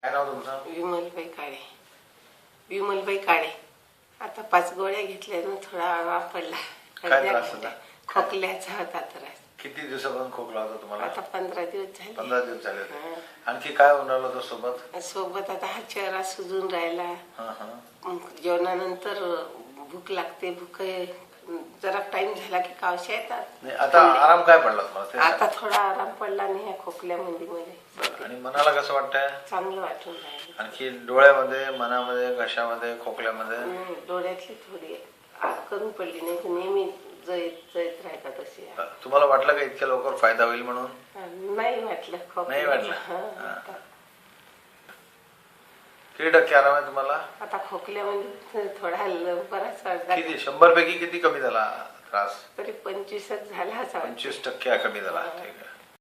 काय नाव तुमचं? विमलबाई काळे. विमलबाई काळे. आता 5 गोळ्या घेतल्या, थोडा आराम पडला. काय त्रास होता? खोकल्याचा होता त्रास. किती दिवसापासून खोकला होता तुम्हाला? आता 15 दिवस झाले. 15 दिवस झाले होते. आणखी काय होऊन राहिलं होतं सोबत आता हा चेहरा सुजून राहिला. जेवणानंतर भूक लागते. भूक जरा टाइम झाला की कावशा येतात. आता आराम काय पडला तुम्हाला? आता थोडा आराम पडला नाही ह्या खोकल्यामध्ये मध्ये. आणि मनाला कसं वाटतंय? चांगलं वाटून राहिलं. आणखी डोळ्यामध्ये, मनामध्ये, घशामध्ये, खोकल्यामध्ये? डोळ्यातली थोडी आग कमी पडली, नाही तर नेहमी जळत राहतात तशी. तुम्हाला वाटलं का इतक्या लवकर फायदा होईल म्हणून? नाही वाटलं. नाही वाटलं. किती टक्के आराम आहे तुम्हाला? आता खोकल्यामध्ये थोडा बराच वाटला. किती 100 पैकी किती कमी झाला त्रास? तरी 25 झाला. 25% कमी झाला. ठीक आहे.